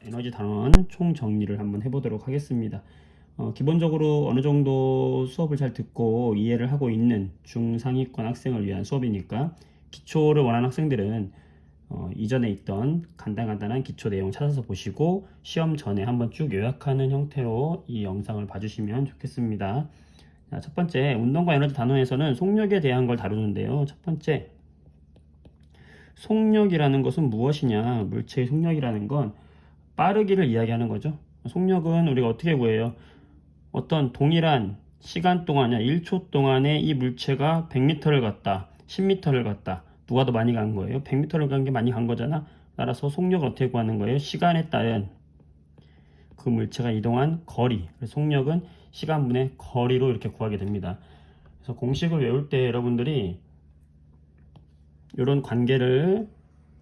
에너지 단원 총 정리를 한번 해보도록 하겠습니다. 기본적으로 어느 정도 수업을 잘 듣고 이해를 하고 있는 중상위권 학생을 위한 수업이니까 기초를 원하는 학생들은 이전에 있던 간단한 기초 내용 찾아서 보시고 시험 전에 한번 쭉 요약하는 형태로 이 영상을 봐주시면 좋겠습니다. 자, 첫 번째, 운동과 에너지 단원에서는 속력에 대한 걸 다루는데요. 첫 번째, 속력이라는 것은 무엇이냐? 물체의 속력이라는 건 빠르기를 이야기하는 거죠. 속력은 우리가 어떻게 구해요? 어떤 동일한 시간 동안, 1초 동안에 이 물체가 100m를 갔다, 10m를 갔다. 누가 더 많이 간 거예요? 100m를 간 게 많이 간 거잖아. 따라서 속력을 어떻게 구하는 거예요? 시간에 따른 그 물체가 이동한 거리. 그래서 속력은 시간분의 거리로 이렇게 구하게 됩니다. 그래서 공식을 외울 때 여러분들이 이런 관계를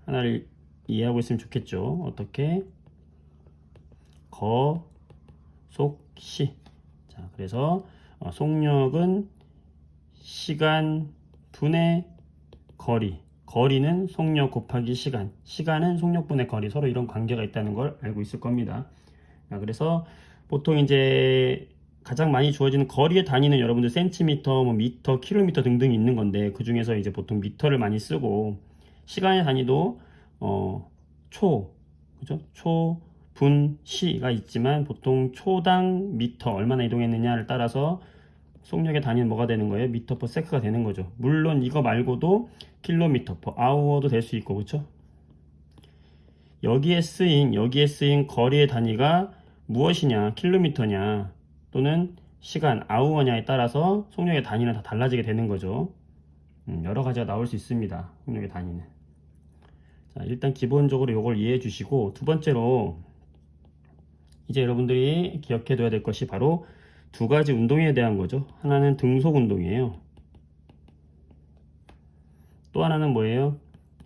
하나를 이해하고 있으면 좋겠죠. 어떻게? 거, 속, 시. 자, 그래서 속력은 시간 분의 거리. 거리는 속력 곱하기 시간. 시간은 속력 분의 거리. 서로 이런 관계가 있다는 걸 알고 있을 겁니다. 자, 그래서 보통 이제 가장 많이 주어지는 거리의 단위는 여러분들 센티미터, 뭐 미터, 킬로미터 등등 있는 건데 그 중에서 이제 보통 미터를 많이 쓰고 시간의 단위도 초, 그죠? 초, 분, 시가 있지만 보통 초당 미터 얼마나 이동했느냐를 따라서 속력의 단위는 뭐가 되는 거예요? 미터 퍼 세크가 되는 거죠. 물론 이거 말고도 킬로미터 퍼 아워도 될 수 있고, 그렇죠? 여기에 쓰인 거리의 단위가 무엇이냐? 킬로미터냐? 또는 시간, 아우어냐에 따라서 속력의 단위는 다 달라지게 되는 거죠. 여러 가지가 나올 수 있습니다. 속력의 단위는. 자, 일단 기본적으로 이걸 이해해 주시고, 두 번째로 이제 여러분들이 기억해 둬야 될 것이 바로 두 가지 운동에 대한 거죠. 하나는 등속 운동이에요. 또 하나는 뭐예요?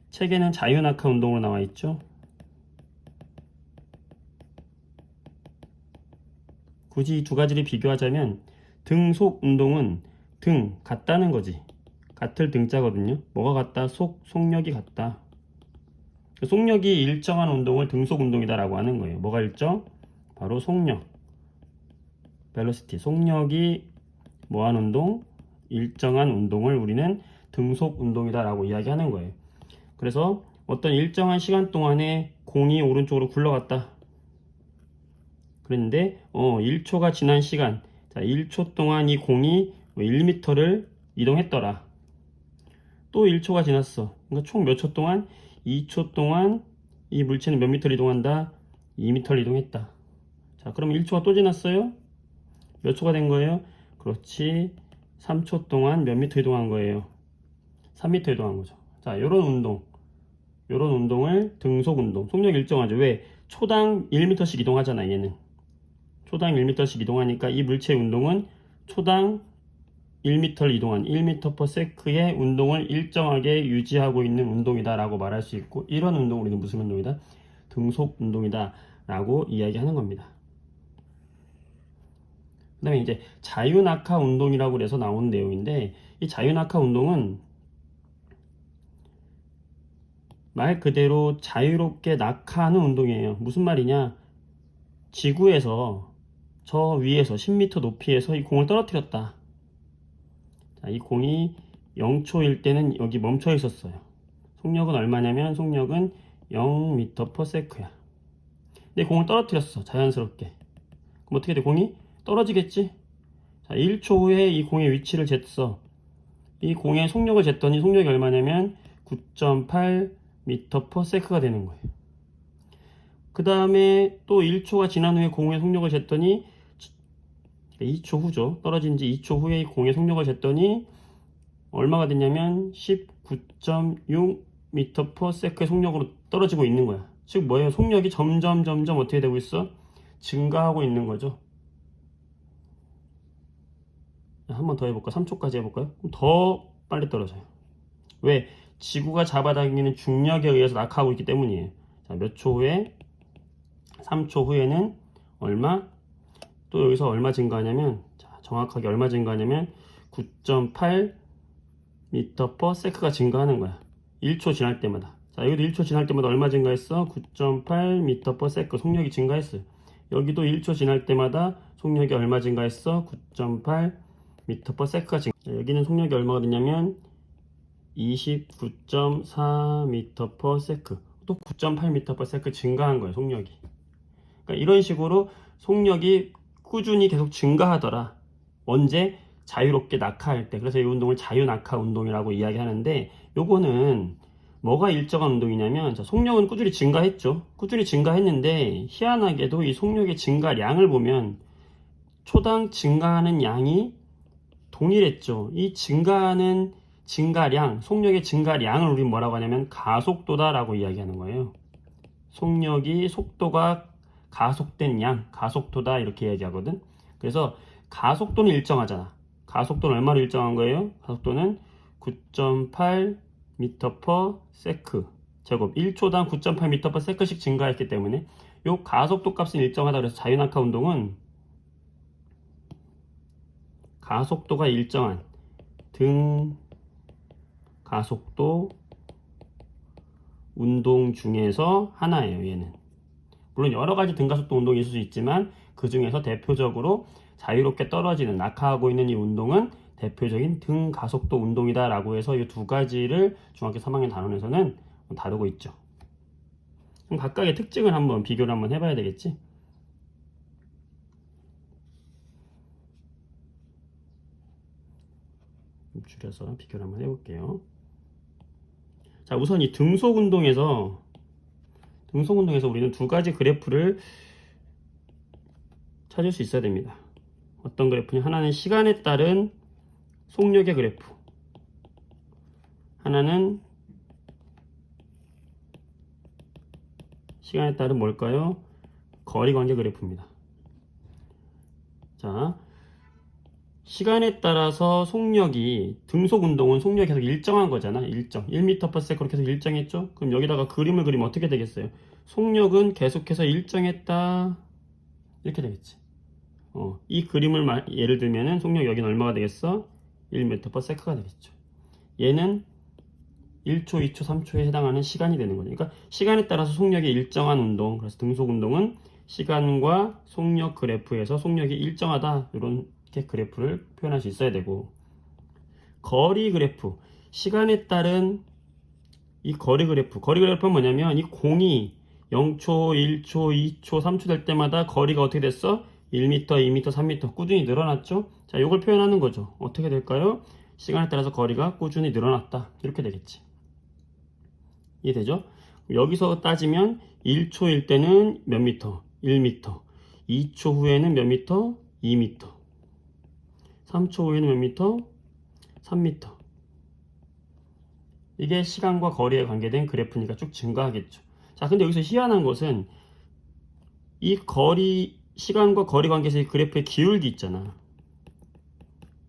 책에는 자유낙하 운동으로 나와 있죠. 굳이 이 두 가지를 비교하자면 등속 운동은 등 같다는 거지. 같을 등자거든요. 뭐가 같다? 속력이 같다. 속력이 일정한 운동을 등속 운동이다라고 하는 거예요. 뭐가 일정? 바로 속력. 벨로시티. 속력이 뭐한 운동? 일정한 운동을 우리는 등속 운동이다라고 이야기하는 거예요. 그래서 어떤 일정한 시간 동안에 공이 오른쪽으로 굴러갔다. 그런데 1초가 지난 시간, 자 1초 동안 이 공이 1m를 이동했더라. 또 1초가 지났어. 그러니까 총 몇 초 동안? 2초 동안 이 물체는 몇 미터를 이동한다? 2m를 이동했다. 자, 그럼 1초가 또 지났어요? 몇 초가 된 거예요? 그렇지. 3초 동안 몇 미터 이동한 거예요? 3미터 이동한 거죠. 자, 요런 운동을 등속 운동. 속력 일정하죠. 왜? 초당 1m씩 이동하잖아, 얘는. 초당 1m씩 이동하니까 이 물체의 운동은 초당 1m를 이동한 1m per sec의 운동을 일정하게 유지하고 있는 운동이다라고 말할 수 있고, 이런 운동을 우리는 무슨 운동이다? 등속 운동이다라고 이야기하는 겁니다. 그 다음에 이제 자유낙하 운동이라고 해서 나온 내용인데, 이 자유낙하 운동은 말 그대로 자유롭게 낙하하는 운동이에요. 무슨 말이냐? 지구에서 저 위에서 10m 높이에서 이 공을 떨어뜨렸다. 자, 이 공이 0초일 때는 여기 멈춰 있었어요. 속력은 얼마냐면 속력은 0m per sec야. 근데 공을 떨어뜨렸어. 자연스럽게. 그럼 어떻게 돼? 공이 떨어지겠지? 자, 1초 후에 이 공의 위치를 쟀어. 이 공의 속력을 쟀더니 속력이 얼마냐면 9.8m per sec가 되는 거예요. 그 다음에 또 1초가 지난 후에 공의 속력을 쟀더니 2초 후죠. 떨어진 지 2초 후에 공의 속력을 쟀더니 얼마가 됐냐면 19.6m per sec의 속력으로 떨어지고 있는 거야. 즉 뭐예요? 속력이 점점 어떻게 되고 있어? 증가하고 있는 거죠. 한 번 더 해볼까? 3초까지 해볼까요? 그럼 더 빨리 떨어져요. 왜? 지구가 잡아당기는 중력에 의해서 낙하하고 있기 때문이에요. 자, 몇 초 후에? 3초 후에는 얼마? 또 여기서 얼마 증가하냐면, 자, 정확하게 얼마 증가하냐면 9.8m per sec가 증가하는 거야. 1초 지날 때마다. 자, 여기도 1초 지날 때마다 얼마 증가했어? 9.8m/s 속력이 증가했어요. 여기도 1초 지날 때마다 속력이 얼마 증가했어? 9.8m/s가 증가. 자, 여기는 속력이 얼마가 됐냐면 29.4m/s. 또 9.8m/s 증가한 거예요, 속력이. 그러니까 이런 식으로 속력이 꾸준히 계속 증가하더라. 언제? 자유롭게 낙하할 때. 그래서 이 운동을 자유낙하 운동이라고 이야기하는데, 요거는 뭐가 일정한 운동이냐면, 자, 속력은 꾸준히 증가했죠. 꾸준히 증가했는데 희한하게도 이 속력의 증가량을 보면 초당 증가하는 양이 동일했죠. 이 증가하는 증가량, 속력의 증가량을 우리 뭐라고 하냐면 가속도다라고 이야기하는 거예요. 속력이 속도가 가속된 양, 가속도다 이렇게 이야기하거든. 그래서 가속도는 일정하잖아. 가속도는 얼마로 일정한 거예요? 가속도는 9.8m/s 제곱 1초당 9.8m/s씩 증가했기 때문에 요 가속도 값은 일정하다. 그래서 자유낙하 운동은 가속도가 일정한 등 가속도 운동 중에서 하나예요. 얘는 물론 여러 가지 등가속도 운동이 있을 수 있지만 그 중에서 대표적으로 자유롭게 떨어지는 낙하하고 있는 이 운동은 대표적인 등가속도 운동이다 라고 해서 이 두 가지를 중학교 3학년 단원에서는 다루고 있죠. 그럼 각각의 특징을 한번 비교를 한번 해봐야 되겠지. 줄여서 비교를 한번 해볼게요. 자, 우선 이 등속 운동에서 우리는 두 가지 그래프를 찾을 수 있어야 됩니다. 어떤 그래프냐? 하나는 시간에 따른 속력의 그래프, 하나는 시간에 따른 뭘까요? 거리관계 그래프입니다. 자, 시간에 따라서 속력이, 등속 운동은 속력이 계속 일정한 거잖아. 일정 1m/s로 계속 일정했죠. 그럼 여기다가 그림을 그리면 어떻게 되겠어요? 속력은 계속해서 일정했다 이렇게 되겠지. 이 그림을 예를 들면은 속력 여기는 얼마가 되겠어? 1m/s가 되겠죠. 얘는 1초, 2초, 3초에 해당하는 시간이 되는 거죠. 그러니까 시간에 따라서 속력이 일정한 운동, 그래서 등속 운동은 시간과 속력 그래프에서 속력이 일정하다, 이렇게 그래프를 표현할 수 있어야 되고, 거리 그래프, 시간에 따른 이 거리 그래프는 뭐냐면 이 공이 0초, 1초, 2초, 3초 될 때마다 거리가 어떻게 됐어? 1m, 2m, 3m 꾸준히 늘어났죠. 자, 이걸 표현하는 거죠. 어떻게 될까요? 시간에 따라서 거리가 꾸준히 늘어났다 이렇게 되겠지. 이해되죠? 여기서 따지면 1초일 때는 몇 미터? 1m. 2초 후에는 몇 미터? 2m. 3초 후에는 몇 미터? 3m. 이게 시간과 거리에 관계된 그래프니까 쭉 증가하겠죠. 자, 근데 여기서 희한한 것은 이 시간과 거리 관계에서 이 그래프의 기울기 있잖아.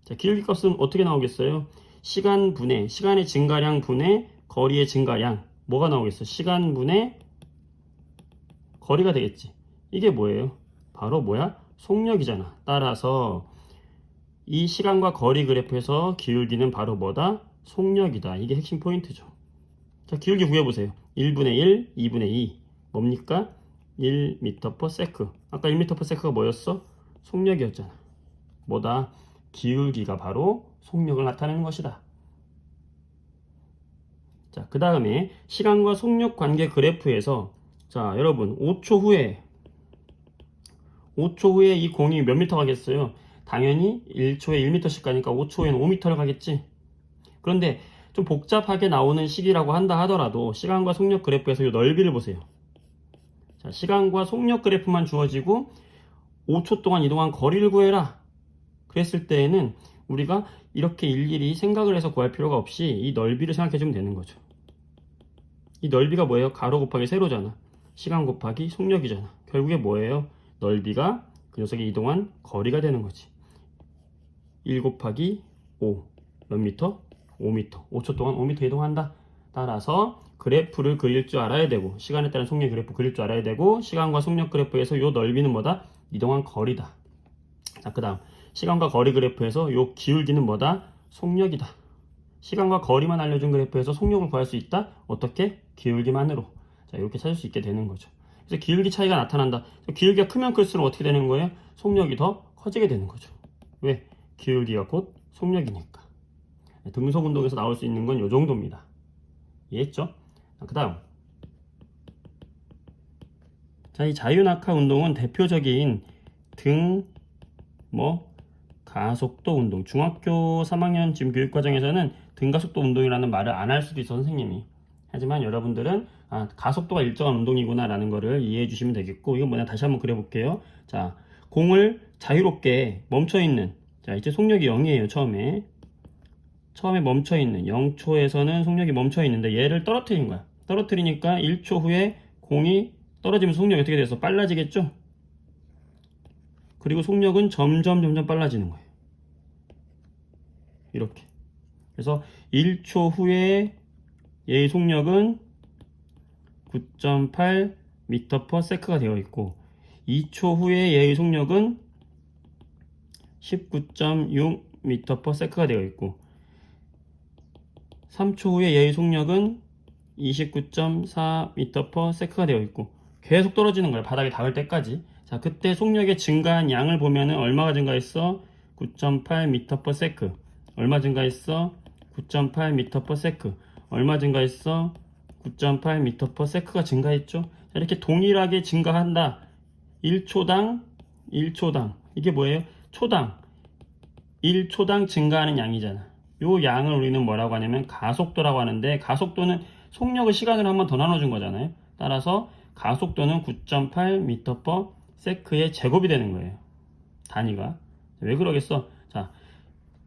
자, 기울기 값은 어떻게 나오겠어요? 시간의 증가량 분의 거리의 증가량. 뭐가 나오겠어? 시간 분의 거리가 되겠지. 이게 뭐예요? 바로 뭐야? 속력이잖아. 따라서 이 시간과 거리 그래프에서 기울기는 바로 뭐다? 속력이다. 이게 핵심 포인트죠. 자, 기울기 구해보세요. 1분의 1, 2분의 2. 뭡니까? 1m/s. 아까 1m/s가 뭐였어? 속력이었잖아. 뭐다? 기울기가 바로 속력을 나타내는 것이다. 자, 그 다음에 시간과 속력 관계 그래프에서, 자, 여러분 5초 후에 이 공이 몇 미터 가겠어요? 당연히 1초에 1m씩 가니까 5초에는 5m를 가겠지. 그런데 좀 복잡하게 나오는 식이라고 한다 하더라도 시간과 속력 그래프에서 이 넓이를 보세요. 자, 시간과 속력 그래프만 주어지고 5초 동안 이동한 거리를 구해라 그랬을 때에는 우리가 이렇게 일일이 생각을 해서 구할 필요가 없이 이 넓이를 생각해 주면 되는 거죠. 이 넓이가 뭐예요? 가로 곱하기 세로잖아. 시간 곱하기 속력이잖아. 결국에 뭐예요? 넓이가 그 녀석이 이동한 거리가 되는 거지. 1 곱하기 5 몇 미터? 5m. 5초 동안 5m 이동한다. 따라서 그래프를 그릴 줄 알아야 되고, 시간에 따른 속력 그래프 그릴 줄 알아야 되고, 시간과 속력 그래프에서 이 넓이는 뭐다? 이동한 거리다. 자, 그 다음 시간과 거리 그래프에서 이 기울기는 뭐다? 속력이다. 시간과 거리만 알려준 그래프에서 속력을 구할 수 있다? 어떻게? 기울기만으로. 자, 이렇게 찾을 수 있게 되는 거죠. 그래서 기울기 차이가 나타난다. 기울기가 크면 클수록 어떻게 되는 거예요? 속력이 더 커지게 되는 거죠. 왜? 기울기가 곧 속력이니까. 등속 운동에서 나올 수 있는 건 이 정도입니다. 이해했죠? 그 다음. 자, 이 자유낙하 운동은 대표적인 가속도 운동. 중학교 3학년 지금 교육과정에서는 등가속도 운동이라는 말을 안 할 수도 있어, 선생님이. 하지만 여러분들은 가속도가 일정한 운동이구나 라는 거를 이해해 주시면 되겠고, 이건 뭐냐, 다시 한번 그려볼게요. 자, 공을 자유롭게 멈춰있는, 자, 이제 속력이 0이에요. 처음에 멈춰있는 0초에서는 속력이 멈춰있는데 얘를 떨어뜨린 거야. 떨어뜨리니까 1초 후에 공이 떨어지면서 속력이 어떻게 돼서 빨라지겠죠? 그리고 속력은 점점 빨라지는 거예요. 이렇게. 그래서 1초 후에 얘의 속력은 9.8m/s가 되어 있고, 2초 후에 얘의 속력은 19.6m/s가 되어 있고, 3초 후에 얘의 속력은 29.4m/s가 되어 있고, 계속 떨어지는 거예요. 바닥에 닿을 때까지. 자, 그때 속력의 증가한 양을 보면은 얼마가 증가했어? 9.8m/s. 얼마 증가했어? 9.8m/s. 얼마 증가했어? 9.8m/s가 증가했죠. 자, 이렇게 동일하게 증가한다. 1초당 이게 뭐예요? 초당 1초당 증가하는 양이잖아. 요 양을 우리는 뭐라고 하냐면 가속도라고 하는데, 가속도는 속력을 시간으로 한 번 더 나눠준 거잖아요. 따라서 가속도는 9.8m/s의 제곱이 되는 거예요. 단위가. 왜 그러겠어? 자,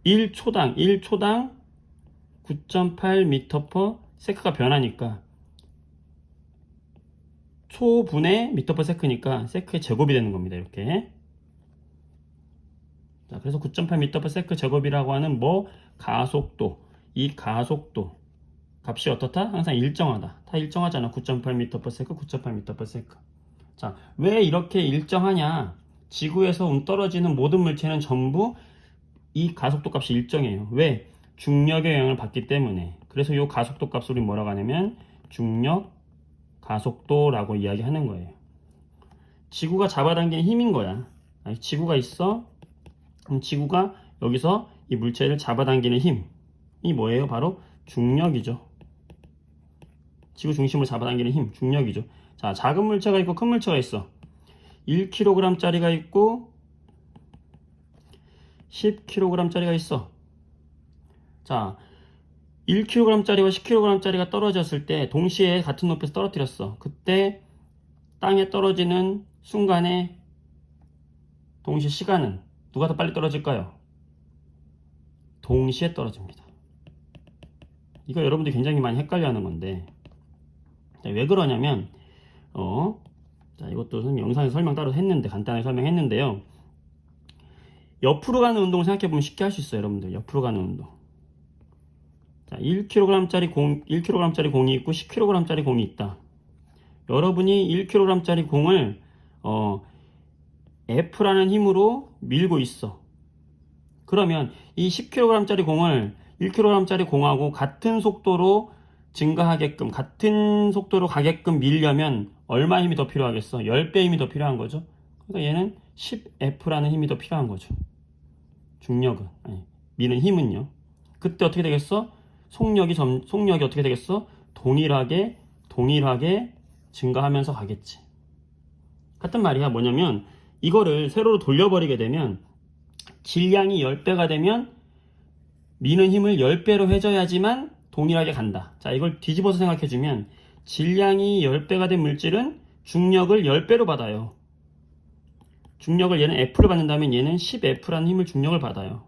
1초당 9.8m/s가 변하니까 초분의 m/s니까 세크의 제곱이 되는 겁니다. 이렇게. 자, 그래서 9.8m/s 제곱이라고 하는 가속도. 이 가속도 값이 어떻다? 항상 일정하다. 다 일정하잖아. 9.8m/s, 9.8m/s. 자, 왜 이렇게 일정하냐? 지구에서 떨어지는 모든 물체는 전부 이 가속도 값이 일정해요. 왜? 중력의 영향을 받기 때문에. 그래서 이 가속도 값을 우리 뭐라고 하냐면 중력 가속도라고 이야기하는 거예요. 지구가 잡아당기는 힘인 거야. 지구가 있어. 그럼 지구가 여기서 이 물체를 잡아당기는 힘이 뭐예요? 바로 중력이죠. 지구 중심을 잡아당기는 힘, 중력이죠. 자, 작은 물체가 있고 큰 물체가 있어. 1kg짜리가 있고 10kg짜리가 있어. 자, 1kg짜리와 10kg짜리가 떨어졌을 때 동시에 같은 높이에서 떨어뜨렸어. 그때 땅에 떨어지는 순간에 동시에 시간은 누가 더 빨리 떨어질까요? 동시에 떨어집니다. 이거 여러분들이 굉장히 많이 헷갈려 하는 건데, 자, 왜 그러냐면 자, 이것도 선생님 영상에서 설명 따로 했는데, 간단하게 설명했는데요. 옆으로 가는 운동을 생각해보면 쉽게 할 수 있어요. 여러분들 옆으로 가는 운동. 자, 1kg짜리 공이 있고 10kg짜리 공이 있다. 여러분이 1kg짜리 공을 F라는 힘으로 밀고 있어. 그러면 이 10kg짜리 공을 1kg짜리 공하고 같은 속도로 증가하게끔, 같은 속도로 가게끔 밀려면 얼마 힘이 더 필요하겠어? 10배 힘이 더 필요한 거죠. 그러니까 얘는 10F라는 힘이 더 필요한 거죠. 중력은, 미는 힘은요. 그때 어떻게 되겠어? 속력이 어떻게 되겠어? 동일하게 증가하면서 가겠지. 같은 말이야. 뭐냐면 이거를 세로로 돌려버리게 되면 질량이 10배가 되면 미는 힘을 10배로 해줘야지만 동일하게 간다. 자, 이걸 뒤집어서 생각해주면 질량이 10배가 된 물질은 중력을 10배로 받아요. 중력을 얘는 F를 받는다면 얘는 10F라는 힘을 중력을 받아요.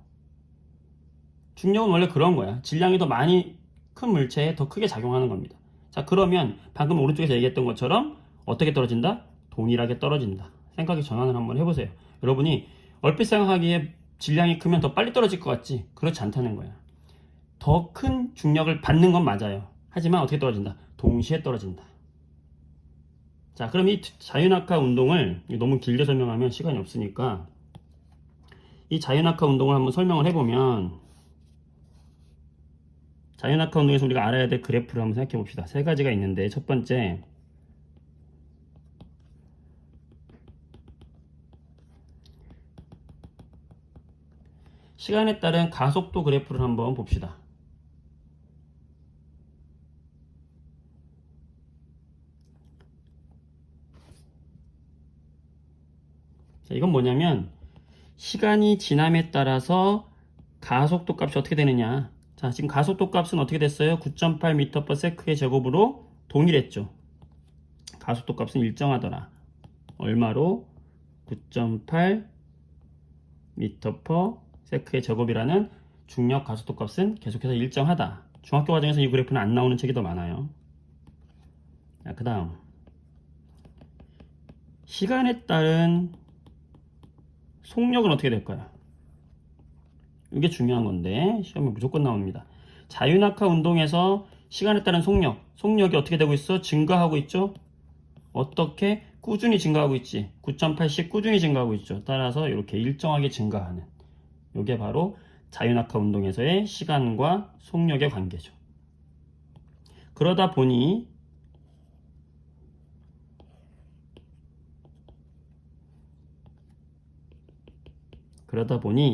중력은 원래 그런 거야. 질량이 더 많이 큰 물체에 더 크게 작용하는 겁니다. 자, 그러면 방금 오른쪽에서 얘기했던 것처럼 어떻게 떨어진다? 동일하게 떨어진다. 생각의 전환을 한번 해보세요. 여러분이 얼핏 생각하기에 질량이 크면 더 빨리 떨어질 것 같지? 그렇지 않다는 거야. 더 큰 중력을 받는 건 맞아요. 하지만 어떻게 떨어진다? 동시에 떨어진다. 자, 그럼 이 자유낙하 운동을 너무 길게 설명하면 시간이 없으니까 이 자유낙하 운동을 한번 설명을 해보면, 자유낙하 운동에서 우리가 알아야 될 그래프를 한번 생각해 봅시다. 세 가지가 있는데, 첫 번째, 시간에 따른 가속도 그래프를 한번 봅시다. 자, 이건 뭐냐면 시간이 지남에 따라서 가속도 값이 어떻게 되느냐. 자, 지금 가속도 값은 어떻게 됐어요? 9.8m/s의 제곱으로 동일했죠. 가속도 값은 일정하더라. 얼마로? 9.8m/s의 제곱이라는 중력 가속도 값은 계속해서 일정하다. 중학교 과정에서 이 그래프는 안 나오는 책이 더 많아요. 자, 그 다음 시간에 따른 속력은 어떻게 될까요? 이게 중요한 건데 시험에 무조건 나옵니다. 자유낙하 운동에서 시간에 따른 속력이 어떻게 되고 있어? 증가하고 있죠? 어떻게? 꾸준히 증가하고 있지. 9.8씩 꾸준히 증가하고 있죠. 따라서 이렇게 일정하게 증가하는, 이게 바로 자유낙하 운동에서의 시간과 속력의 관계죠. 그러다 보니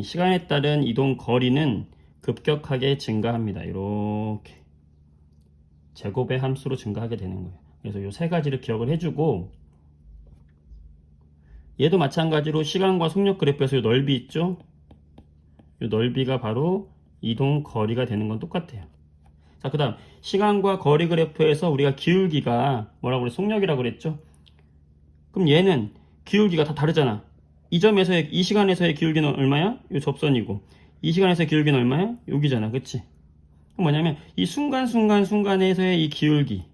시간에 따른 이동 거리는 급격하게 증가합니다. 이렇게 제곱의 함수로 증가하게 되는 거예요. 그래서 이 세 가지를 기억을 해주고, 얘도 마찬가지로 시간과 속력 그래프에서 이 넓이 있죠? 이 넓이가 바로 이동 거리가 되는 건 똑같아요. 자, 그 다음 시간과 거리 그래프에서 우리가 기울기가 뭐라고 그래? 속력이라고 그랬죠? 그럼 얘는 기울기가 다 다르잖아. 이 시간에서의 기울기는 얼마야? 이 접선이고, 이 시간에서의 기울기는 얼마야? 여기잖아. 그치? 뭐냐면 이 순간에서의 이 기울기,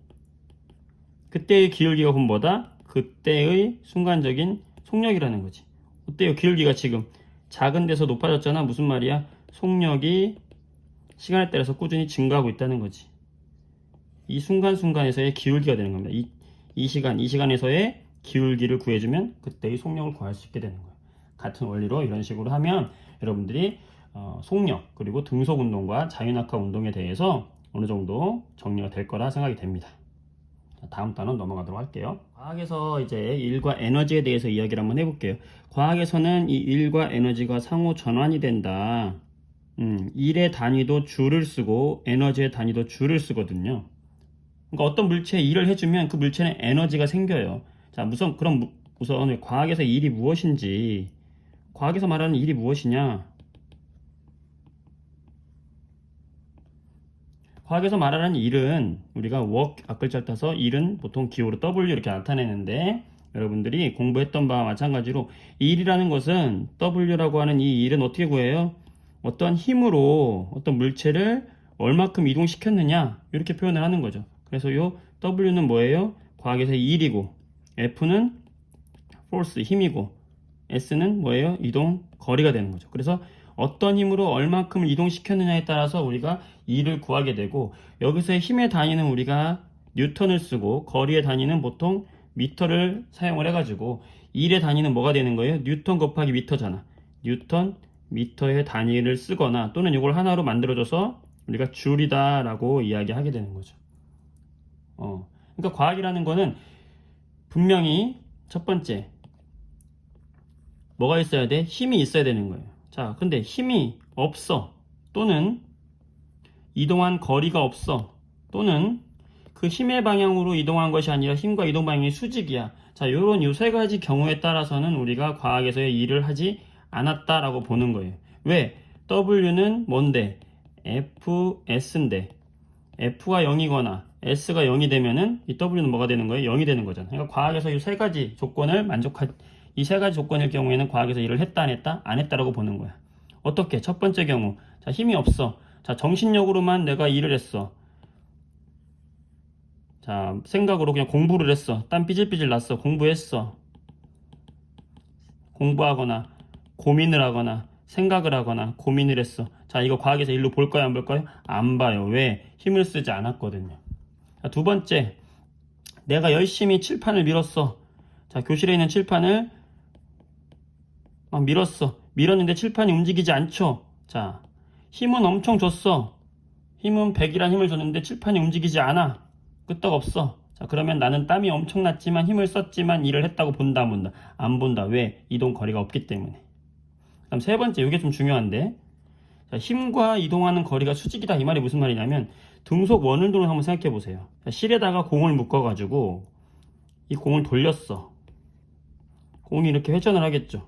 그때의 기울기가 그럼 뭐다? 그때의 순간적인 속력이라는 거지. 어때요? 기울기가 지금 작은 데서 높아졌잖아. 무슨 말이야? 속력이 시간에 따라서 꾸준히 증가하고 있다는 거지. 이 순간에서의 기울기가 되는 겁니다. 이 시간에서의 기울기를 구해주면 그때의 속력을 구할 수 있게 되는 거예요. 같은 원리로 이런 식으로 하면 여러분들이 속력 그리고 등속 운동과 자유낙하 운동에 대해서 어느 정도 정리가 될 거라 생각이 됩니다. 다음 단원 넘어가도록 할게요. 과학에서 이제 일과 에너지에 대해서 이야기를 한번 해볼게요. 과학에서는 이 일과 에너지가 상호 전환이 된다. 일의 단위도 줄을 쓰고 에너지의 단위도 줄을 쓰거든요. 그러니까 어떤 물체에 일을 해주면 그 물체는 에너지가 생겨요. 자, 우선 과학에서 일이 무엇인지, 과학에서 말하는 일이 무엇이냐? 과학에서 말하는 일은 우리가 work 앞글자를 따서 일은 보통 기호로 W 이렇게 나타내는데, 여러분들이 공부했던 바와 마찬가지로 일이라는 것은 W라고 하는 이 일은 어떻게 구해요? 어떤 힘으로 어떤 물체를 얼마큼 이동시켰느냐 이렇게 표현을 하는 거죠. 그래서 요 W는 뭐예요? 과학에서 일이고, F는 force 힘이고, S는 뭐예요? 이동 거리가 되는 거죠. 그래서 어떤 힘으로 얼마큼 이동시켰느냐에 따라서 우리가 E를 구하게 되고, 여기서의 힘의 단위는 우리가 뉴턴을 쓰고, 거리의 단위는 보통 미터를 사용을 해가지고, 일의 단위는 뭐가 되는 거예요? 뉴턴 곱하기 미터잖아. 뉴턴 미터의 단위를 쓰거나 또는 이걸 하나로 만들어줘서 우리가 줄이다 라고 이야기하게 되는 거죠. 그러니까 과학이라는 거는 분명히 첫 번째 뭐가 있어야 돼? 힘이 있어야 되는 거예요. 자, 근데 힘이 없어, 또는 이동한 거리가 없어, 또는 그 힘의 방향으로 이동한 것이 아니라 힘과 이동 방향이 수직이야. 자, 요런 요 세 가지 경우에 따라서는 우리가 과학에서의 일을 하지 않았다라고 보는 거예요. 왜? W는 뭔데? FS인데 F가 0이거나 S가 0이 되면은 이 W는 뭐가 되는 거예요? 0이 되는 거잖아. 그러니까 과학에서 이 세 가지 조건을 이 세 가지 조건일 경우에는 과학에서 일을 했다 안 했다? 안 했다라고 보는 거야. 어떻게? 첫 번째 경우, 자, 힘이 없어. 자, 정신력으로만 내가 일을 했어. 자, 생각으로 그냥 공부를 했어. 땀 삐질삐질 났어. 공부했어. 공부하거나 고민을 하거나 생각을 하거나 고민을 했어. 자, 이거 과학에서 일로 볼까요? 안 볼까요? 안 봐요. 왜? 힘을 쓰지 않았거든요. 자, 두 번째, 내가 열심히 칠판을 밀었어. 자, 교실에 있는 칠판을 막 밀었는데 칠판이 움직이지 않죠. 자, 힘은 엄청 줬어. 힘은 100이란 힘을 줬는데 칠판이 움직이지 않아. 끄떡없어. 자, 그러면 나는 땀이 엄청났지만 힘을 썼지만 일을 했다고 본다, 안 본다? 안 본다. 왜? 이동 거리가 없기 때문에. 그다음 세 번째, 이게 좀 중요한데. 자, 힘과 이동하는 거리가 수직이다. 이 말이 무슨 말이냐면 등속 원운동을 한번 생각해 보세요. 자, 실에다가 공을 묶어가지고 이 공을 돌렸어. 공이 이렇게 회전을 하겠죠.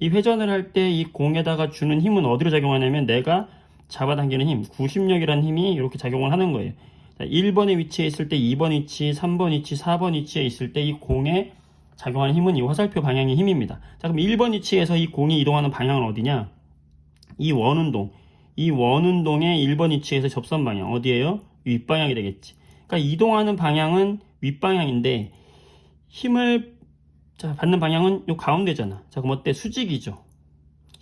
이 회전을 할 때 이 공에다가 주는 힘은 어디로 작용하냐면 내가 잡아당기는 힘, 구심력이라는 힘이 이렇게 작용을 하는 거예요. 자, 1번에 위치해 있을 때 2번 위치, 3번 위치, 4번 위치에 있을 때 이 공에 작용하는 힘은 이 화살표 방향의 힘입니다. 자, 그럼 1번 위치에서 이 공이 이동하는 방향은 어디냐? 이 원운동. 이 원운동의 1번 위치에서 접선 방향 어디예요? 윗방향이 되겠지. 그러니까 이동하는 방향은 윗방향인데 힘을 받는 방향은 요 가운데잖아. 자, 그럼 어때? 수직이죠.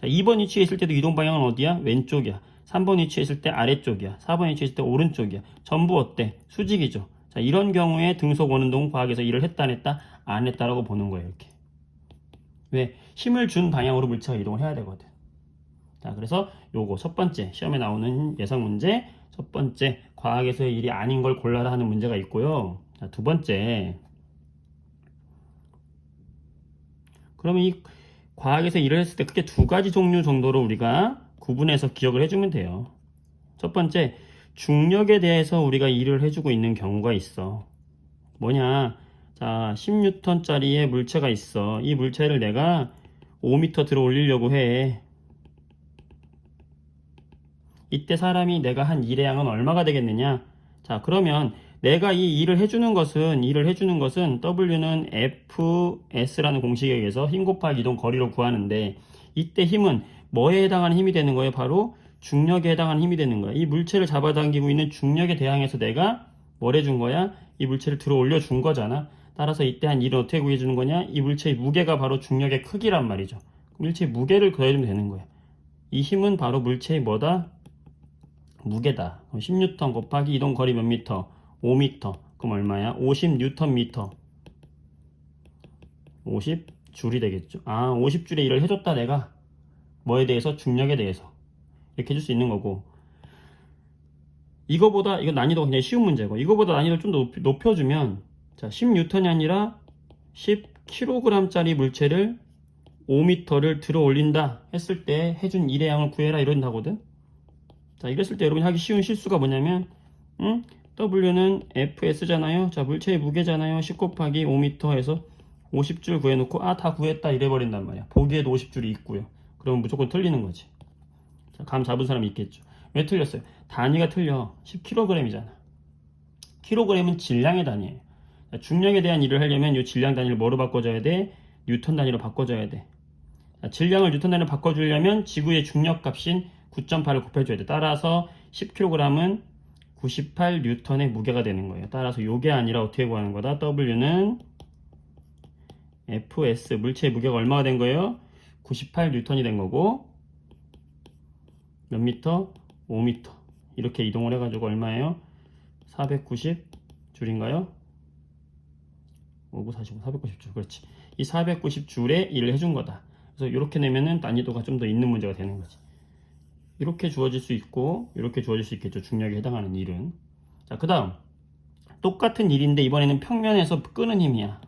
자, 2번 위치에 있을 때도 이동 방향은 어디야? 왼쪽이야. 3번 위치에 있을 때 아래쪽이야. 4번 위치에 있을 때 오른쪽이야. 전부 어때? 수직이죠. 자, 이런 경우에 등속 원운동 과학에서 일을 했다 안 했다? 안 했다라고 보는 거예요. 이렇게. 왜? 힘을 준 방향으로 물체가 이동을 해야 되거든. 자, 그래서 요거 첫 번째 시험에 나오는 예상 문제, 첫 번째 과학에서의 일이 아닌 걸 골라라 하는 문제가 있고요. 자, 두 번째, 그러면 이 과학에서 일을 했을 때 크게 두 가지 종류 정도로 우리가 구분해서 기억을 해주면 돼요. 첫 번째, 중력에 대해서 우리가 일을 해주고 있는 경우가 있어. 뭐냐? 자, 10N짜리의 물체가 있어. 이 물체를 내가 5m 들어 올리려고 해. 이때 사람이 내가 한 일의 양은 얼마가 되겠느냐? 자, 그러면 내가 이 일을 해주는 것은 W는 FS라는 공식에 의해서 힘 곱하기 이동 거리로 구하는데 이때 힘은 뭐에 해당하는 힘이 되는 거예요? 바로 중력에 해당하는 힘이 되는 거야. 이 물체를 잡아당기고 있는 중력에 대항해서 내가 뭘 해준 거야? 이 물체를 들어 올려준 거잖아. 따라서 이때 한 일은 어떻게 구해주는 거냐? 이 물체의 무게가 바로 중력의 크기란 말이죠. 물체의 무게를 구해주면 되는 거야. 이 힘은 바로 물체의 뭐다? 무게다. 10N 곱하기 이동 거리 몇 미터? 5m. 그럼 얼마야? 50Nm. 50줄이 되겠죠. 아, 50줄의 일을 해줬다 내가. 뭐에 대해서? 중력에 대해서. 이렇게 해줄 수 있는 거고. 이거 난이도가 굉장히 쉬운 문제고. 이거보다 난이도를 좀 더 높여주면, 자, 10N이 아니라 10kg짜리 물체를 5m를 들어 올린다 했을 때 해준 일의 양을 구해라 이런다거든. 자, 이랬을 때 여러분이 하기 쉬운 실수가 뭐냐면, W는 FS잖아요. 자, 물체의 무게잖아요. 10 곱하기 5m 해서 50줄 구해놓고, 다 구했다 이래버린단 말이야. 보기에도 50줄이 있고요. 그러면 무조건 틀리는 거지. 자, 감 잡은 사람이 있겠죠. 왜 틀렸어요? 단위가 틀려. 10kg이잖아. kg은 질량의 단위예요. 자, 중력에 대한 일을 하려면 이 질량 단위를 뭐로 바꿔줘야 돼? 뉴턴 단위로 바꿔줘야 돼. 자, 질량을 뉴턴 단위로 바꿔주려면 지구의 중력 값인 9.8을 곱해줘야 돼. 따라서 10kg은 98N의 무게가 되는 거예요. 따라서 요게 아니라 어떻게 구하는 거다? W는 FS, 물체의 무게가 얼마가 된 거예요? 98N이 된 거고, 몇 미터? 5m. 이렇게 이동을 해가지고 얼마예요? 490줄인가요? 5, 9, 45, 490줄. 그렇지. 이 490줄에 일을 해준 거다. 그래서 이렇게 내면은 난이도가 좀 더 있는 문제가 되는 거지. 이렇게 주어질 수 있고 이렇게 주어질 수 있겠죠. 중력에 해당하는 일은. 자, 그 다음 똑같은 일인데 이번에는 평면에서 끄는 힘이야.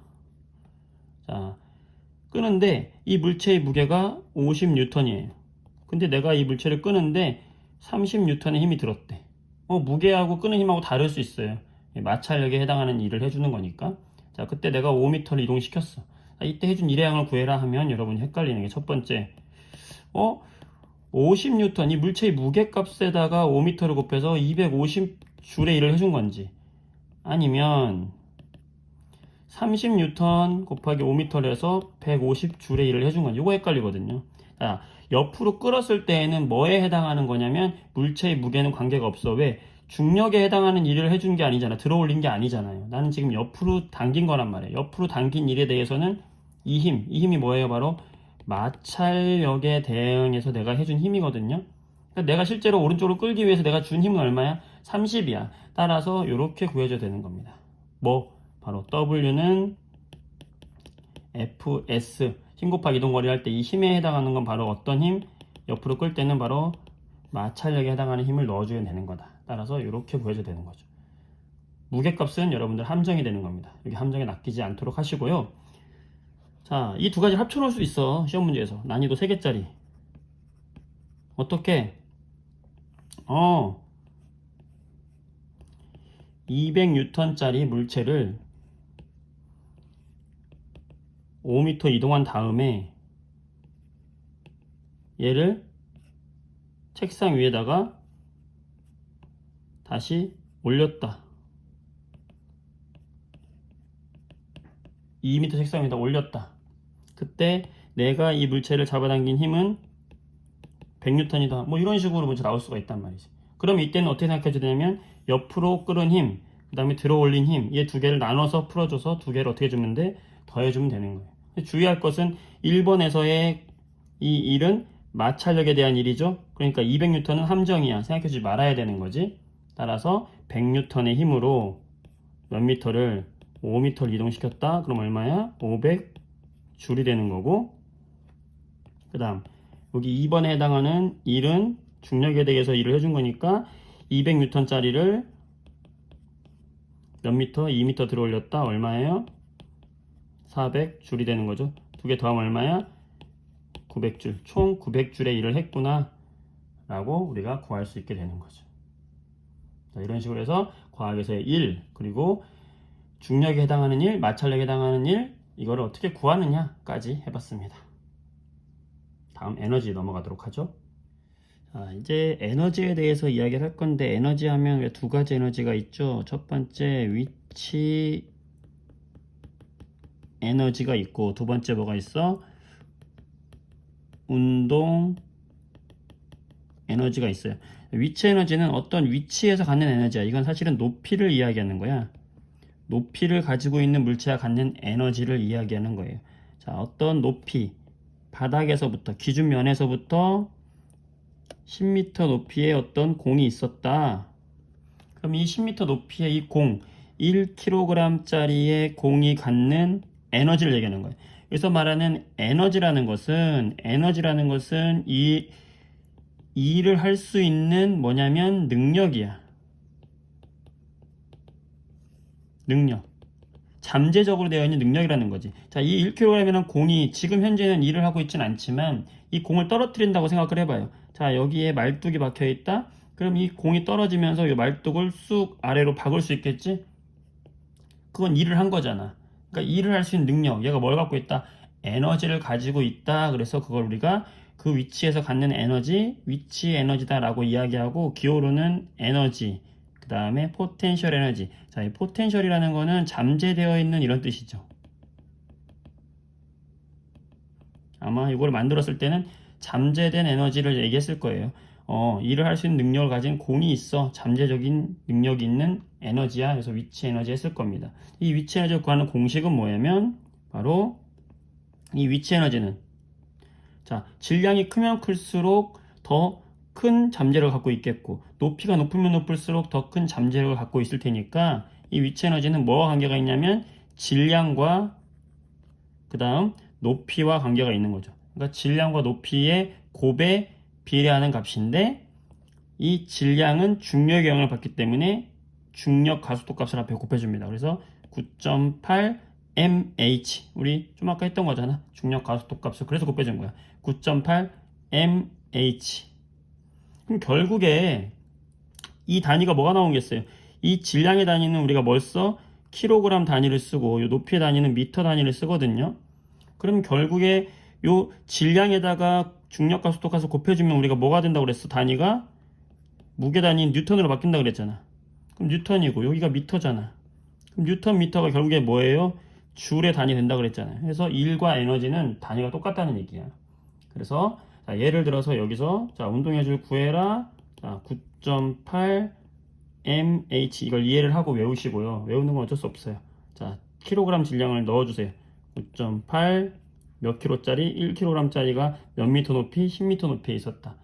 자, 끄는데 이 물체의 무게가 50N이에요. 근데 내가 이 물체를 끄는데 30N의 힘이 들었대. 무게하고 끄는 힘하고 다를 수 있어요. 마찰력에 해당하는 일을 해주는 거니까. 자, 그때 내가 5m를 이동시켰어. 자, 이때 해준 일의 양을 구해라 하면 여러분이 헷갈리는 게 첫 번째, 50N, 이 물체의 무게값에다가 5m를 곱해서 250줄의 일을 해준 건지, 아니면 30N 곱하기 5m를 해서 150줄의 일을 해준 건지, 이거 헷갈리거든요. 자, 옆으로 끌었을 때에는 뭐에 해당하는 거냐면 물체의 무게는 관계가 없어. 왜? 중력에 해당하는 일을 해준 게 아니잖아. 들어 올린 게 아니잖아요. 나는 지금 옆으로 당긴 거란 말이에요. 옆으로 당긴 일에 대해서는 이 힘이 뭐예요? 바로 마찰력에 대응해서 내가 해준 힘이거든요. 그러니까 내가 실제로 오른쪽으로 끌기 위해서 내가 준 힘은 얼마야? 30이야. 따라서 이렇게 구해줘야 되는 겁니다. 바로 W는 FS, 힘 곱하기 이동거리 할 때 이 힘에 해당하는 건 바로 어떤 힘? 옆으로 끌 때는 바로 마찰력에 해당하는 힘을 넣어줘야 되는 거다. 따라서 이렇게 구해줘야 되는 거죠. 무게값은 여러분들 함정이 되는 겁니다. 여기 함정에 낚이지 않도록 하시고요. 자, 이 두 가지 합쳐놓을 수 있어. 시험 문제에서. 난이도 3개짜리. 어떻게? 200N짜리 물체를 5m 이동한 다음에 얘를 책상 위에다가 다시 올렸다. 2m 책상 위에다 올렸다. 그때 내가 이 물체를 잡아당긴 힘은 100N이다. 뭐 이런 식으로 문제 나올 수가 있단 말이지. 그럼 이때는 어떻게 생각해 줘야 되냐면 옆으로 끌은 힘, 그 다음에 들어 올린 힘, 이 두 개를 나눠서 풀어줘서 두 개를 어떻게 주면 돼? 더해주면 되는 거예요. 주의할 것은 1번에서의 이 일은 마찰력에 대한 일이죠. 그러니까 200N은 함정이야. 생각해 주지 말아야 되는 거지. 따라서 100N의 힘으로 몇 미터를 5m를 이동시켰다. 그럼 얼마야? 500줄이 되는 거고, 그 다음 여기 2번에 해당하는 일은 중력에 대해서 일을 해준 거니까 200N짜리를 몇 미터? 2m 들어 올렸다. 얼마예요? 400줄이 되는 거죠. 두 개 더하면 얼마야? 900줄. 총 900줄의 일을 했구나 라고 우리가 구할 수 있게 되는 거죠. 자, 이런 식으로 해서 과학에서의 일, 그리고 중력에 해당하는 일, 마찰력에 해당하는 일, 이거를 어떻게 구하느냐까지 해봤습니다. 다음 에너지 넘어가도록 하죠. 자, 이제 에너지에 대해서 이야기를 할 건데, 에너지 하면 두 가지 에너지가 있죠. 첫 번째 위치 에너지가 있고, 두 번째 뭐가 있어? 운동 에너지가 있어요. 위치 에너지는 어떤 위치에서 갖는 에너지야. 이건 사실은 높이를 이야기하는 거야. 높이를 가지고 있는 물체가 갖는 에너지를 이야기하는 거예요. 자, 어떤 높이, 바닥에서부터, 기준면에서부터 10m 높이의 어떤 공이 있었다. 그럼 이 10m 높이의 이 공, 1kg짜리의 공이 갖는 에너지를 얘기하는 거예요. 여기서 말하는 에너지라는 것은 이 일을 할 수 있는 뭐냐면 능력이야. 능력. 잠재적으로 되어 있는 능력이라는 거지. 자, 이 1kg이라는 공이 지금 현재는 일을 하고 있진 않지만 이 공을 떨어뜨린다고 생각을 해봐요. 자, 여기에 말뚝이 박혀 있다. 그럼 이 공이 떨어지면서 이 말뚝을 쑥 아래로 박을 수 있겠지? 그건 일을 한 거잖아. 그러니까 일을 할 수 있는 능력, 얘가 뭘 갖고 있다? 에너지를 가지고 있다. 그래서 그걸 우리가 그 위치에서 갖는 에너지, 위치 에너지다라고 이야기하고, 기호로는 에너지, 그 다음에 포텐셜 에너지. 자, 이 포텐셜이라는 거는 잠재되어 있는 이런 뜻이죠. 아마 이걸 만들었을 때는 잠재된 에너지를 얘기했을 거예요. 일을 할 수 있는 능력을 가진 공이 있어. 잠재적인 능력이 있는 에너지야. 그래서 위치 에너지 했을 겁니다. 이 위치 에너지를 구하는 공식은 뭐냐면 바로 이 위치 에너지는, 자, 질량이 크면 클수록 더 큰 잠재력을 갖고 있겠고, 높이가 높으면 높을수록 더 큰 잠재력을 갖고 있을 테니까 이 위치 에너지는 뭐와 관계가 있냐면 질량과 그 다음 높이와 관계가 있는 거죠. 그러니까 질량과 높이의 곱에 비례하는 값인데, 이 질량은 중력의 영향을 받기 때문에 중력 가속도 값을 앞에 곱해줍니다. 그래서 9.8 mH, 우리 좀 아까 했던 거잖아. 중력 가속도 값을 그래서 곱해준 거야. 9.8 mH. 그럼 결국에 이 단위가 뭐가 나오겠어요? 이 질량의 단위는 우리가 뭘 써? 킬로그램 단위를 쓰고, 이 높이의 단위는 미터 단위를 쓰거든요. 그럼 결국에 이 질량에다가 중력 가속도 값을 곱해주면 우리가 뭐가 된다고 그랬어? 단위가 무게 단위인 뉴턴으로 바뀐다 그랬잖아. 그럼 뉴턴이고 여기가 미터잖아. 그럼 뉴턴 미터가 결국에 뭐예요? 줄의 단위 된다 그랬잖아요. 그래서 일과 에너지는 단위가 똑같다는 얘기야. 그래서 자, 예를 들어서 여기서 자, 운동의 줄 구해라. 자, 9.8 mH, 이걸 이해를 하고 외우시고요. 외우는 건 어쩔 수 없어요. 자, 킬로그램 질량을 넣어주세요. 9.8 몇 킬로짜리? 1kg짜리가 몇 미터 높이? 10m 높이에 있었다.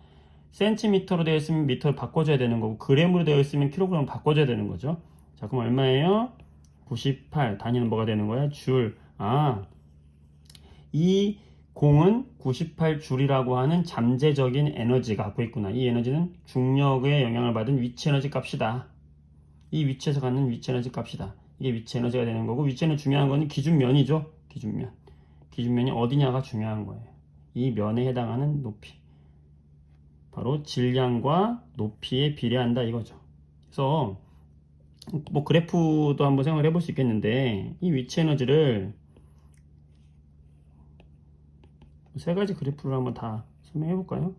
센티미터로 되어 있으면 미터를 바꿔줘야 되는 거고, 그램으로 되어 있으면 킬로그램을 바꿔줘야 되는 거죠. 자, 그럼 얼마예요? 98. 단위는 뭐가 되는 거야? 줄. 이 공은 98줄이라고 하는 잠재적인 에너지가 갖고 있구나. 이 에너지는 중력의 영향을 받은 위치 에너지 값이다. 이 위치에서 갖는 위치 에너지 값이다. 이게 위치 에너지가 되는 거고, 위치 에너지 중요한 거는 기준면이죠. 기준면. 기준면이 어디냐가 중요한 거예요. 이 면에 해당하는 높이. 바로 질량과 높이에 비례한다 이거죠. 그래서 뭐 그래프도 한번 생각을 해볼 수 있겠는데, 이 위치 에너지를 세 가지 그래프를 한번 다 설명해 볼까요?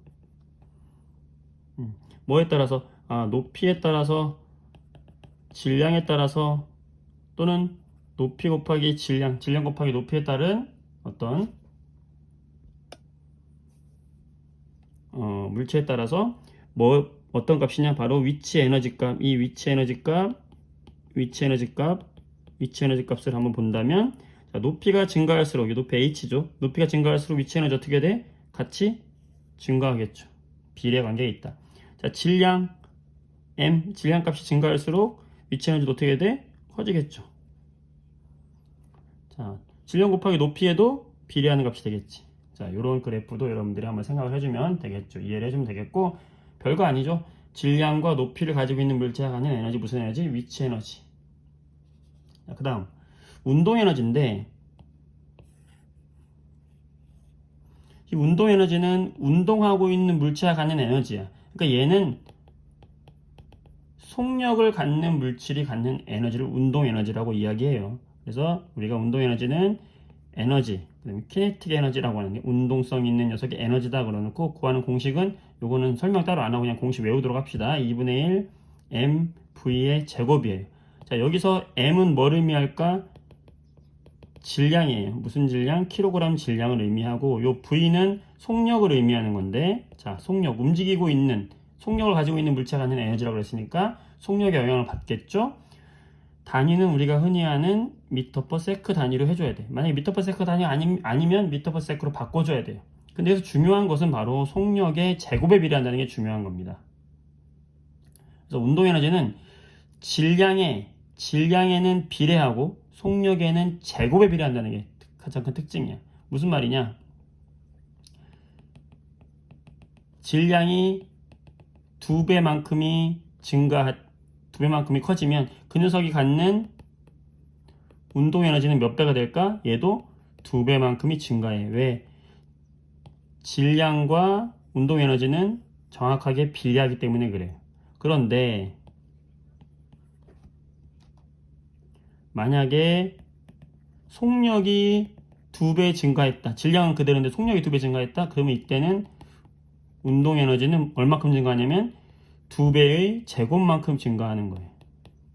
뭐에 따라서, 높이에 따라서, 질량에 따라서, 또는 높이 곱하기 질량, 질량 곱하기 높이에 따른 어떤 물체에 따라서 어떤 값이냐, 바로 위치 에너지 값. 이 위치 에너지 값, 위치 에너지 값, 위치 에너지 값을 한번 본다면, 자, 높이가 증가할수록, 이 높이 h죠. 높이가 증가할수록 위치 에너지 어떻게 돼? 같이 증가하겠죠. 비례 관계가 있다. 자, 질량 m, 질량 값이 증가할수록 위치 에너지도 어떻게 돼? 커지겠죠. 자, 질량 곱하기 높이에도 비례하는 값이 되겠지. 자, 이런 그래프도 여러분들이 한번 생각을 해주면 되겠죠. 이해를 해주면 되겠고, 별거 아니죠. 질량과 높이를 가지고 있는 물체가 갖는 에너지, 무슨 에너지? 위치 에너지. 그 다음 운동 에너지인데, 이 운동 에너지는 운동하고 있는 물체가 갖는 에너지야. 그러니까 얘는 속력을 갖는 물질이 갖는 에너지를 운동 에너지라고 이야기해요. 그래서 우리가 운동 에너지는 에너지, 그다음에 키네틱 에너지라고 하는 게 운동성 있는 녀석의 에너지다 그러놓고, 구하는 공식은, 요거는 설명 따로 안 하고 그냥 공식 외우도록 합시다. 2분의 1 mv의 제곱이에요. 자, 여기서 m은 뭘 의미할까? 질량이에요. 무슨 질량? 킬로그램 질량을 의미하고, 요 v는 속력을 의미하는 건데, 자, 속력, 움직이고 있는, 속력을 가지고 있는 물체가 갖는 에너지라고 그랬으니까 속력의 영향을 받겠죠. 단위는 우리가 흔히 아는 미터 퍼 세크 단위로 해줘야 돼. 만약에 미터 퍼 세크 단위 아니면 미터 퍼 세크로 바꿔줘야 돼요. 근데 여기서 중요한 것은 바로 속력의 제곱에 비례한다는 게 중요한 겁니다. 그래서 운동 에너지는 질량에는 비례하고 속력에는 제곱에 비례한다는 게 가장 큰 특징이야. 무슨 말이냐? 질량이 두 배만큼이 커지면 그 녀석이 갖는 운동 에너지는 몇 배가 될까? 얘도 두 배만큼이 증가해. 왜? 질량과 운동 에너지는 정확하게 비례하기 때문에 그래요. 그런데 만약에 속력이 두 배 증가했다. 질량은 그대로인데 속력이 두 배 증가했다. 그러면 이때는 운동 에너지는 얼마큼 증가하냐면 두 배의 제곱만큼 증가하는 거예요.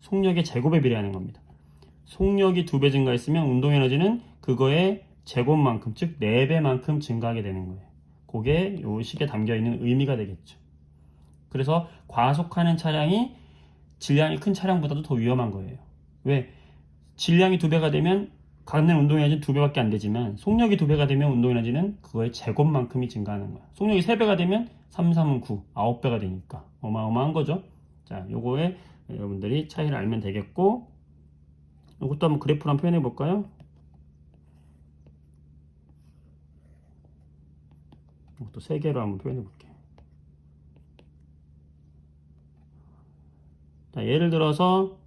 속력의 제곱에 비례하는 겁니다. 속력이 두 배 증가했으면 운동 에너지는 그거의 제곱만큼, 즉 4배만큼 증가하게 되는 거예요. 그게 요 식에 담겨 있는 의미가 되겠죠. 그래서 과속하는 차량이 질량이 큰 차량보다도 더 위험한 거예요. 왜? 질량이 두 배가 되면 갖는 운동 에너지는 두 배밖에 안 되지만, 속력이 두 배가 되면 운동 에너지는 그거의 제곱만큼이 증가하는 거야. 속력이 3배가 되면 3, 3은 9, 9배가 되니까 어마어마한 거죠. 자, 요거에 여러분들이 차이를 알면 되겠고, 이것도 한번 그래프로 한번 표현해 볼까요? 이것도 3개로 한번 표현해 볼게요. 자, 예를 들어서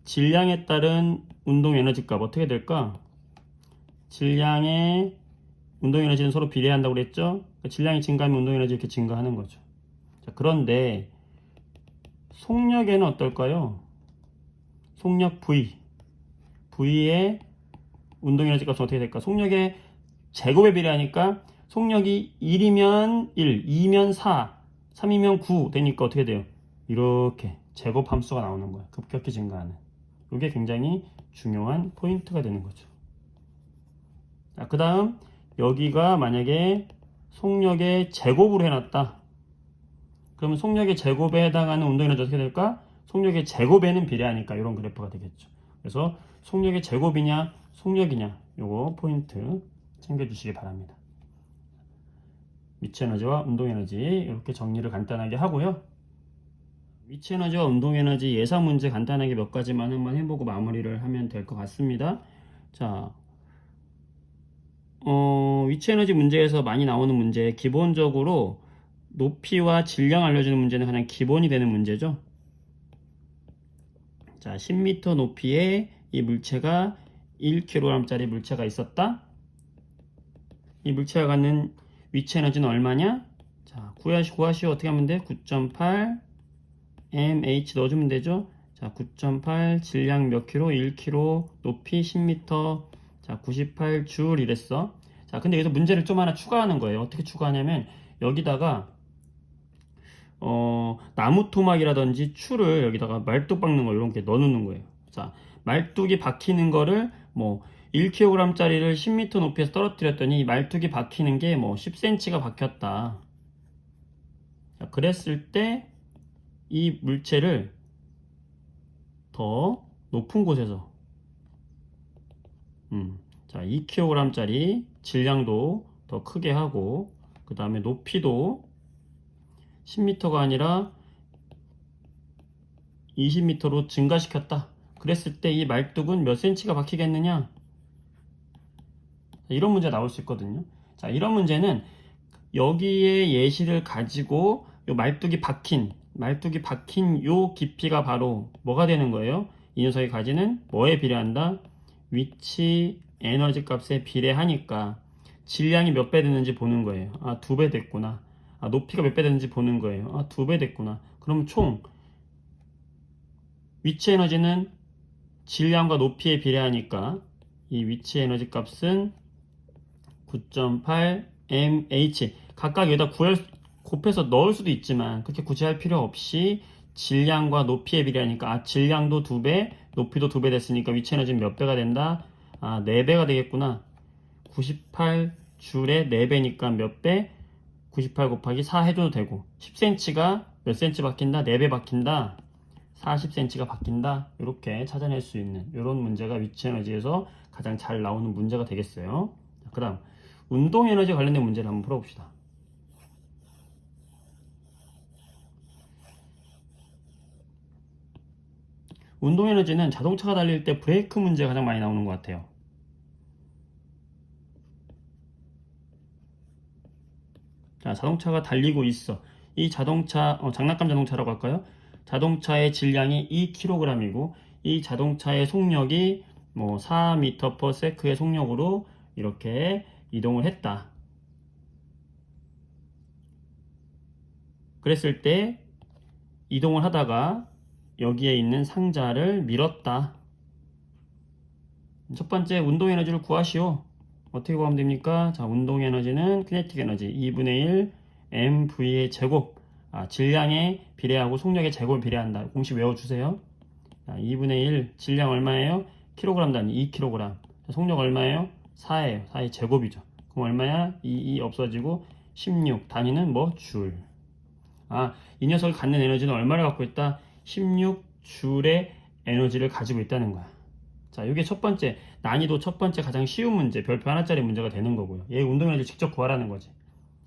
질량에 따른 운동 에너지 값 어떻게 될까? 질량의 운동 에너지는 서로 비례한다고 그랬죠? 그러니까 질량이 증가하면 운동 에너지 이렇게 증가하는 거죠. 자, 그런데 속력에는 어떨까요? 속력 V의 운동 에너지 값은 어떻게 될까? 속력의 제곱에 비례하니까 속력이 1이면 1, 2면 4, 3이면 9 되니까 어떻게 돼요? 이렇게 제곱 함수가 나오는 거예요. 급격히 증가하는. 이게 굉장히 중요한 포인트가 되는 거죠. 자, 그 다음 여기가 만약에 속력의 제곱으로 해놨다. 그러면 속력의 제곱에 해당하는 운동 에너지 어떻게 될까? 속력의 제곱에는 비례하니까 이런 그래프가 되겠죠. 그래서 속력의 제곱이냐 속력이냐, 요거 포인트 챙겨주시기 바랍니다. 위치 에너지와 운동 에너지 이렇게 정리를 간단하게 하고요. 위치 에너지와 운동 에너지 예상 문제 간단하게 몇 가지만 한번 해보고 마무리를 하면 될 것 같습니다. 자, 위치 에너지 문제에서 많이 나오는 문제, 기본적으로 높이와 질량 알려주는 문제는 가장 기본이 되는 문제죠. 자, 10m 높이에 이 물체가 1kg짜리 물체가 있었다. 이 물체가 갖는 위치 에너지는 얼마냐? 자, 구하시오. 어떻게 하면 돼? 9.8 mH 넣어주면 되죠. 자, 9.8 질량 몇 킬로? 1kg, 높이 10m. 자, 98줄 이랬어. 자, 근데 여기서 문제를 좀 하나 추가하는 거예요. 어떻게 추가하냐면 여기다가 나무 토막이라든지 추를 여기다가 말뚝 박는 거 이런 게 넣어놓는 거예요. 자, 말뚝이 박히는 거를 뭐 1kg짜리를 10m 높이에서 떨어뜨렸더니 말뚝이 박히는 게 뭐 10cm가 박혔다. 자, 그랬을 때 이 물체를 더 높은 곳에서 자, 2kg짜리 질량도 더 크게 하고 그 다음에 높이도 10m가 아니라 20m로 증가시켰다. 그랬을 때 이 말뚝은 몇 cm가 박히겠느냐? 이런 문제 나올 수 있거든요. 자, 이런 문제는 여기에 예시를 가지고 요 말뚝이 박힌 요 깊이가 바로 뭐가 되는 거예요? 이 녀석이 가지는 뭐에 비례한다? 위치 에너지 값에 비례하니까 질량이 몇 배 됐는지 보는 거예요. 아, 2배 됐구나. 아, 높이가 몇 배 됐는지 보는 거예요. 아, 2배 됐구나. 그럼 총 위치 에너지는 질량과 높이에 비례하니까 이 위치 에너지 값은 9.8 mH. 각각 여기다 곱해서 넣을 수도 있지만 그렇게 굳이 할 필요 없이 질량과 높이에 비례하니까 질량도 2배, 높이도 2배 됐으니까 위치 에너지는 몇 배가 된다? 4배가 되겠구나. 98줄에 4배니까 몇 배? 98 곱하기 4 해줘도 되고 10cm가 몇 cm 바뀐다? 4배 바뀐다. 40cm가 바뀐다. 이렇게 찾아낼 수 있는 이런 문제가 위치 에너지에서 가장 잘 나오는 문제가 되겠어요. 그 다음 운동 에너지 관련된 문제를 한번 풀어봅시다. 운동 에너지는 자동차가 달릴 때 브레이크 문제가 가장 많이 나오는 것 같아요. 자, 자동차가 달리고 있어. 이 자동차, 장난감 자동차라고 할까요? 자동차의 질량이 2kg이고 이 자동차의 속력이 뭐 4m/s의 속력으로 이렇게 이동을 했다. 그랬을 때 이동을 하다가 여기에 있는 상자를 밀었다. 첫 번째 운동 에너지를 구하시오. 어떻게 구하면 됩니까? 자, 운동 에너지는 키네틱 에너지 2분의 1 mv의 제곱. 질량에 비례하고 속력의 제곱을 비례한다. 공식 외워주세요. 자, 2분의 1 질량 얼마예요? 킬로그램 단위 2kg. 자, 속력 얼마예요? 4예요. 4의 제곱이죠. 그럼 얼마야? 2 없어지고 16. 단위는 뭐? 줄. 이 녀석이 갖는 에너지는 얼마를 갖고 있다? 16줄의 에너지를 가지고 있다는 거야. 자, 이게 첫 번째, 난이도 첫 번째 가장 쉬운 문제, 별표 하나짜리 문제가 되는 거고요. 얘 운동 에너지 직접 구하라는 거지.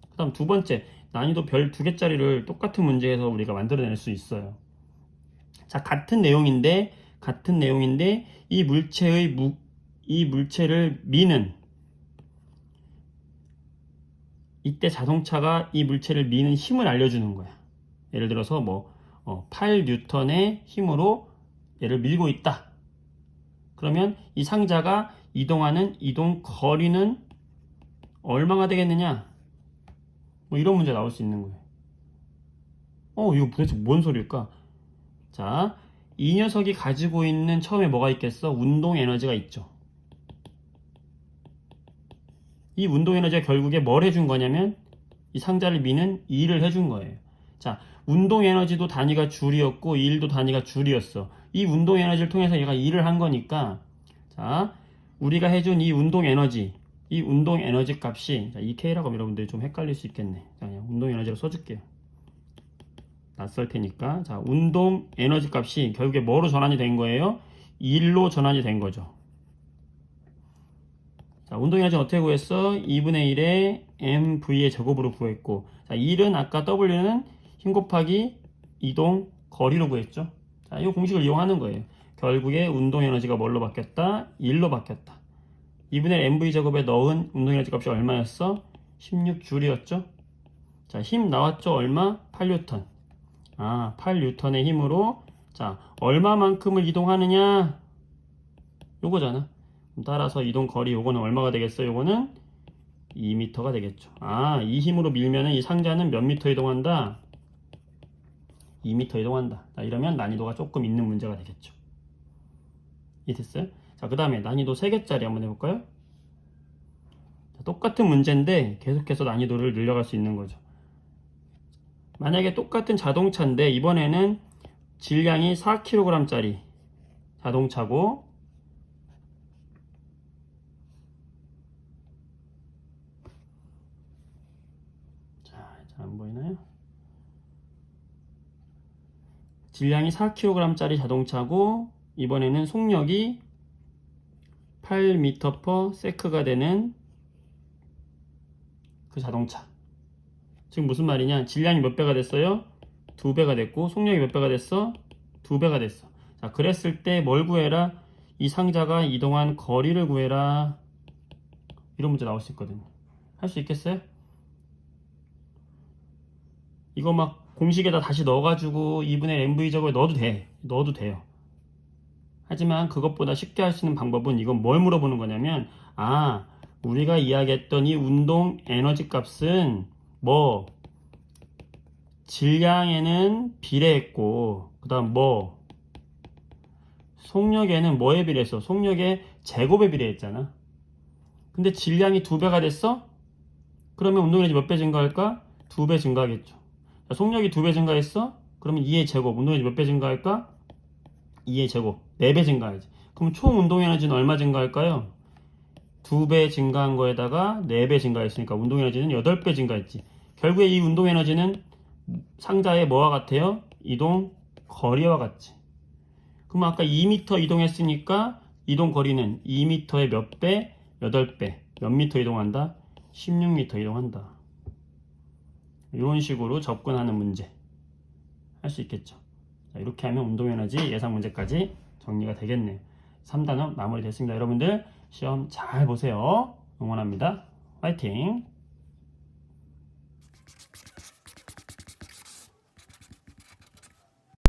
그 다음 두 번째, 난이도 별 2개짜리를 똑같은 문제에서 우리가 만들어낼 수 있어요. 자, 같은 내용인데, 이 물체를 미는, 이때 자동차가 이 물체를 미는 힘을 알려주는 거야. 예를 들어서 8N의 힘으로 얘를 밀고 있다. 그러면 이 상자가 이동하는 이동 거리는 얼마가 되겠느냐? 뭐 이런 문제 나올 수 있는 거예요. 이거 도대체 뭔 소리일까? 자, 이 녀석이 가지고 있는 처음에 뭐가 있겠어? 운동 에너지가 있죠. 이 운동 에너지가 결국에 뭘 해준 거냐면 이 상자를 미는 일을 해준 거예요. 자, 운동 에너지도 단위가 줄이었고 일도 단위가 줄이었어. 이 운동 에너지를 통해서 얘가 일을 한 거니까 자, 우리가 해준 이 운동 에너지 값이 자, EK라고 하면 여러분들이 좀 헷갈릴 수 있겠네. 자, 그냥 운동 에너지로 써줄게요. 낯설 테니까. 자, 운동 에너지 값이 결국에 뭐로 전환이 된 거예요? 1로 전환이 된 거죠. 자, 운동 에너지 어떻게 구했어? 2분의 1의 mv의 제곱으로 구했고, 자, 1은 아까 w는 힘 곱하기 이동 거리로 구했죠. 자, 이 공식을 이용하는 거예요. 결국에 운동 에너지가 뭘로 바뀌었다? 1로 바뀌었다. 2분의 mv 제곱에 넣은 운동에너지 값이 얼마였어? 16줄이었죠? 자, 힘 나왔죠? 얼마? 8뉴턴. 8뉴턴의 힘으로 자, 얼마만큼을 이동하느냐? 요거잖아. 따라서 이동 거리 요거는 얼마가 되겠어? 요거는 2m가 되겠죠. 이 힘으로 밀면은 이 상자는 몇 미터 이동한다? 2m 이동한다. 자, 이러면 난이도가 조금 있는 문제가 되겠죠. 이해됐어요? 자, 그 다음에 난이도 3개짜리 한번 해볼까요? 자, 똑같은 문제인데 계속해서 난이도를 늘려갈 수 있는 거죠. 만약에 똑같은 자동차인데 이번에는 질량이 4kg짜리 자동차고 자, 안 보이나요? 질량이 4kg짜리 자동차고 이번에는 속력이 8m/s가 되는 그 자동차. 지금 무슨 말이냐? 질량이 몇 배가 됐어요? 2배가 됐고 속력이 몇 배가 됐어? 2배가 됐어. 자, 그랬을 때 뭘 구해라? 이 상자가 이동한 거리를 구해라. 이런 문제 나올 수 있거든요. 할 수 있겠어요? 이거 막 공식에다 다시 넣어가지고 2분의 mv 제곱에 넣어도 돼. 넣어도 돼요. 하지만 그것보다 쉽게 할 수 있는 방법은 이건 뭘 물어보는 거냐면 우리가 이야기했던 이 운동 에너지 값은 뭐 질량에는 비례했고 그 다음 뭐 속력에는 뭐에 비례했어? 속력의 제곱에 비례했잖아. 근데 질량이 2배가 됐어? 그러면 운동에너지 몇 배 증가할까? 2배 증가하겠죠. 자, 속력이 2배 증가했어? 그러면 2의 제곱 운동에너지 몇 배 증가할까? 2의 제곱 4배 증가하지. 그럼 총 운동에너지는 얼마 증가할까요? 2배 증가한 거에다가 4배 증가했으니까 운동에너지는 8배 증가했지. 결국에 이 운동에너지는 상자의 뭐와 같아요? 이동 거리와 같지. 그럼 아까 2m 이동했으니까 이동 거리는 2m의 몇 배? 8배. 몇 미터 이동한다? 16m 이동한다. 이런 식으로 접근하는 문제 할 수 있겠죠. 자, 이렇게 하면 운동에너지 예상 문제까지 정리가 되겠네요. 3단원 마무리 됐습니다. 여러분들 시험 잘 보세요. 응원합니다. 화이팅!